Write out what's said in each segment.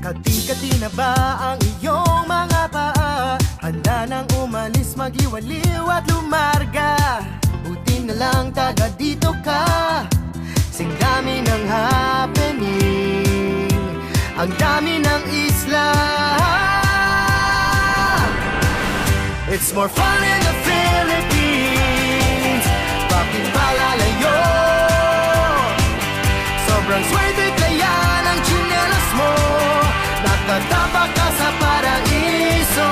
Kati-kati na ba ang iyong mga paa? Handa nang umalis, mag-iwaliw at lumarga. Buti na lang taga dito ka. Sing dami ng happening, ang dami ng isla. It's more fun in the Philippines. Bakit ba lalayo? Sobrang swerte kaya ng tsinelas mo. Nakatapak ka sa paraiso.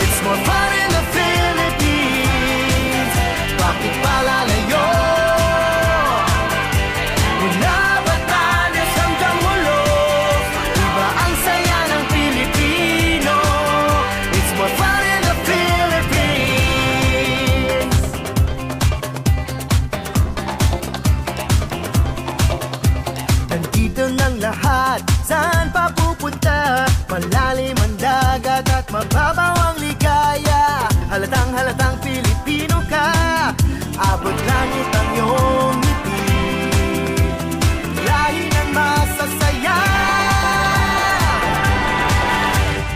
It's more fun in the Philippines. Bakit pa lalayo? Mula Batanes hanggang Mulos, iba ang saya ng Pilipino. It's more fun in the Philippines. Nandito ng lahat, saan pa pupunta? Malalim ang dagat at mababaw ang ligaya. Halatang Pilipino ka. Abot langit ang iyong ngiti, lahi ng masasaya.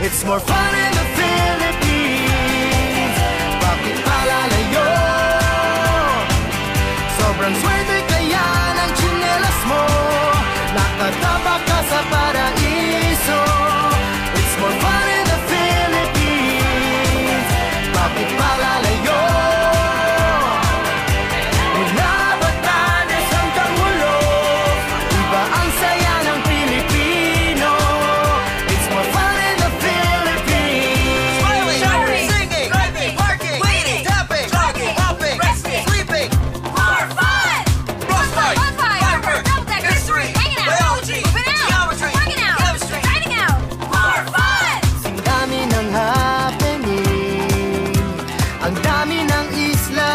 It's more fun in the Philippines. Bakit pa lalayo? Sobrang swerte kaya ng tsinelas mo. Nakatapak ka sa paraiso. It's more fun in the Philippines. Bakit pa lalayo? Mula Batanes hanggang Mulos, iba ang saya ng Pilipino. It's more fun in the Philippines. Smiling, showering, singing, driving, parking, waiting, tapping, jogging, hopping, resting, sleeping. More fun! Frostbite, Bonfire, double-decker, history, hanging out, biology, moving out, geometry, working out, chemistry. riding out. More fun! Ang dami ng happening, ang dami ng isla.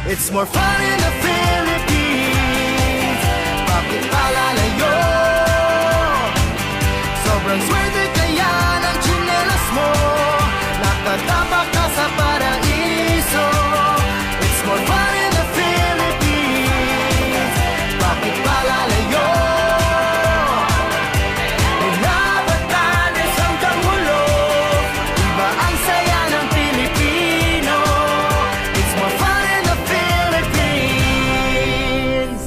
It's more fun in the Philippines. Bakit pa lalayo? Sobrang swerte kaya ng tsinelas mo. Nakatapak ka sa paraiso. It's more fun in the Philippines. Bakit pa lalayo? Mula Batanes hanggang Mulos, iba ang saya ng Pilipino. It's more fun in the Philippines.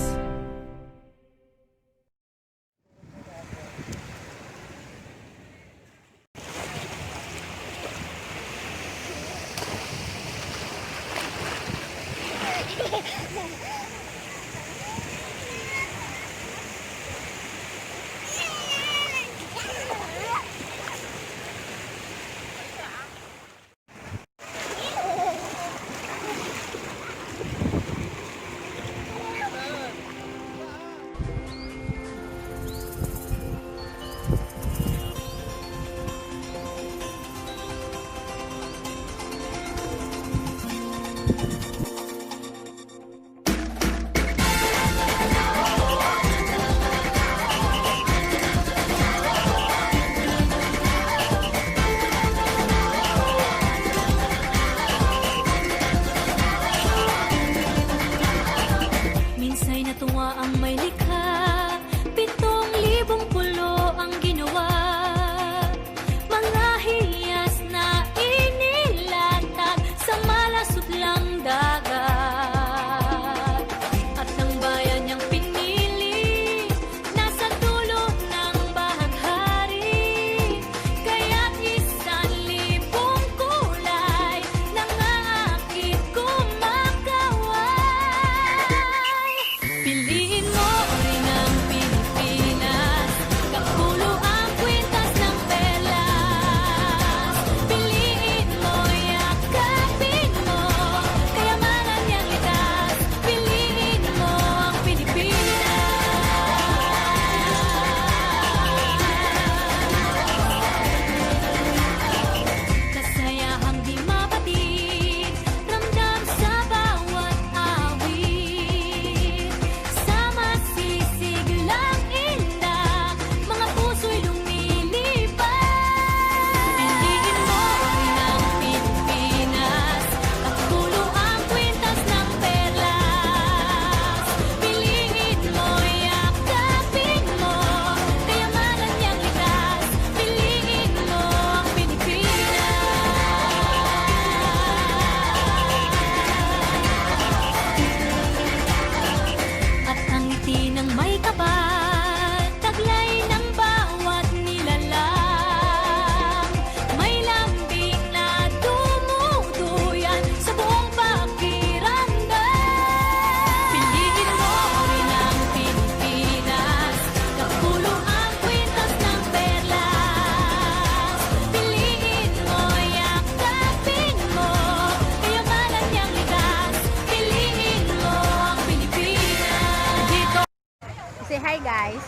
guys.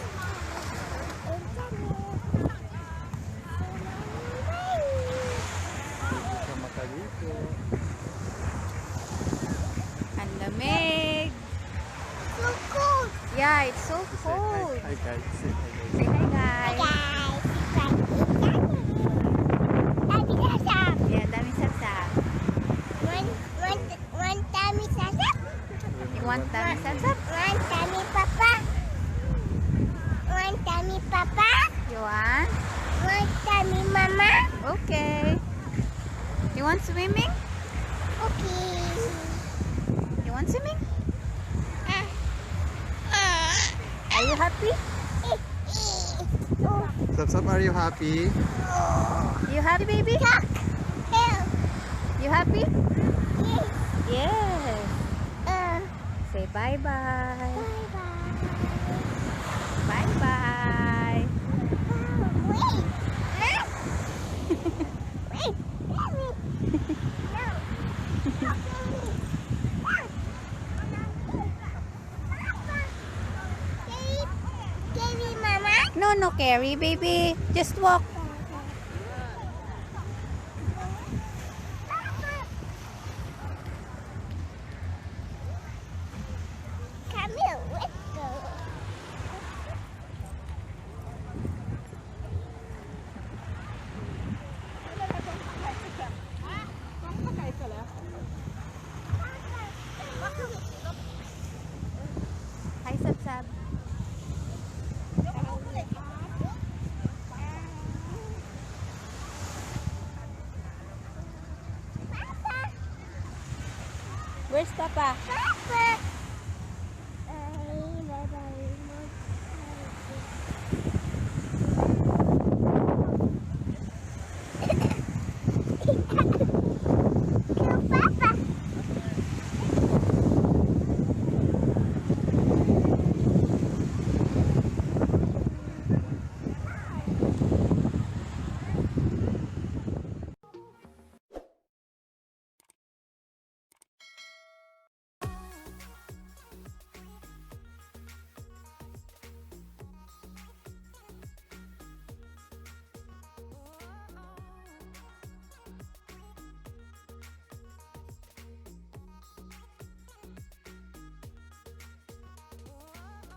Sa mata dito. Ang lamig. So cool. Yeah, it's so Say cold. hi guys. Say hi guys. Say hi guys. Daddy, sasap. Yeah, dami sapsap. One tummy sasap. You want dami sapsap? One tummy papa. One tummy papa. You want? One tummy mama. Okay. You want swimming? Okay. You want swimming? Ah. Are you happy? Oh. Sapsap, are you happy? You happy, baby? Duck. Help. You happy? Yes. Yes. Uh. Say bye-bye. Bye-bye. Bye-bye. Wait. Huh? Wait. Daddy. No. Daddy, mama. No, Carrie, baby. Just walk. Come here, let's go. Hi, Sapsap. Where's Papa? Papa.